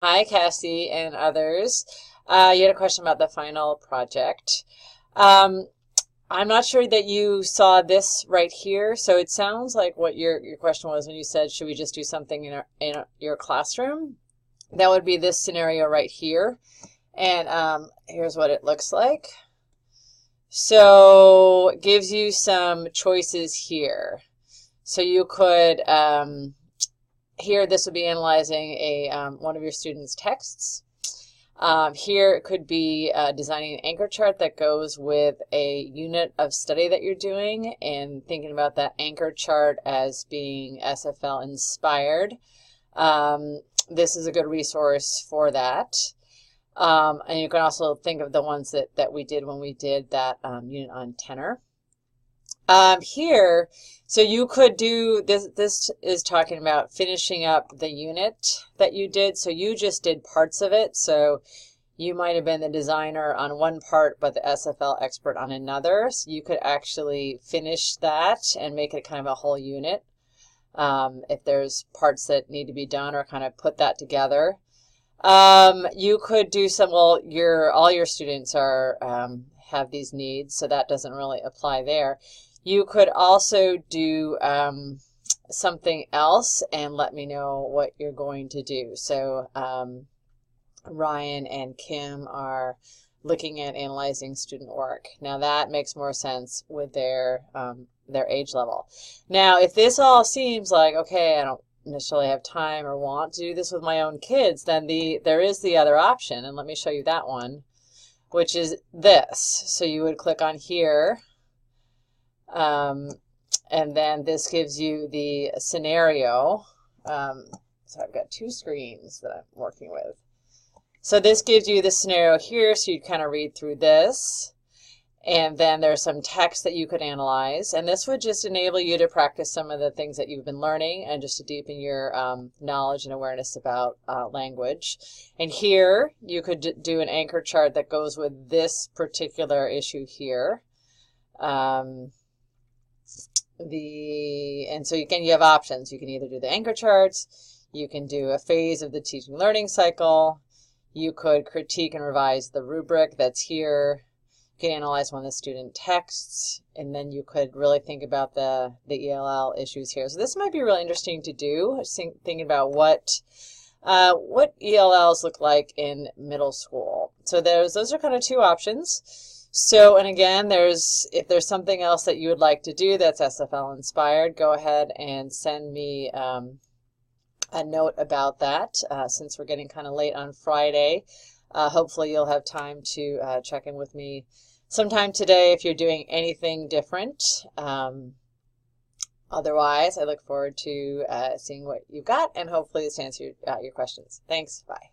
Hi, Cassie and others. You had a question about the final project. Um, I'm not sure that you saw this right here, so it sounds like what your question was when you said, should we just do something your classroom? That would be this scenario right here. And here's what it looks like. So it gives you some choices here. So you could here, this would be analyzing one of your students' texts. Here it could be designing an anchor chart that goes with a unit of study that you're doing and thinking about that anchor chart as being SFL inspired. This is a good resource for that. And you can also think of the ones that we did when we did that unit on tenor. Here, so you could do this. This is talking about finishing up the unit that you did. So you just did parts of it. So you might have been the designer on one part, but the SFL expert on another. So you could actually finish that and make it kind of a whole unit. If there's parts that need to be done, or kind of put that together. You could do some, well, all your students are have these needs, so that doesn't really apply there. You could also do something else and let me know what you're going to do. So Ryan and Kim are looking at analyzing student work. Now that makes more sense with their age level. Now, if this all seems like, okay, I don't necessarily have time or want to do this with my own kids, then there is the other option, and let me show you that one, which is this. So you would click on here, and then this gives you the scenario. So I've got two screens that I'm working with. So this gives you the scenario here, so you kind of read through this. And then there's some text that you could analyze. And this would just enable you to practice some of the things that you've been learning and just to deepen your knowledge and awareness about language. And here you could do an anchor chart that goes with this particular issue here. And so you have options. You can either do the anchor charts, you can do a phase of the teaching learning cycle, you could critique and revise the rubric that's here. You can analyze one of the student texts, and then you could really think about the ELL issues here. So this might be really interesting to do, thinking about what ELLs look like in middle school. So those are kind of two options. So, and again, if there's something else that you would like to do that's SFL inspired, go ahead and send me a note about that. Since we're getting kind of late on Friday, hopefully you'll have time to check in with me sometime today if you're doing anything different. Otherwise, I look forward to seeing what you've got, and hopefully this answers your questions. Thanks. Bye.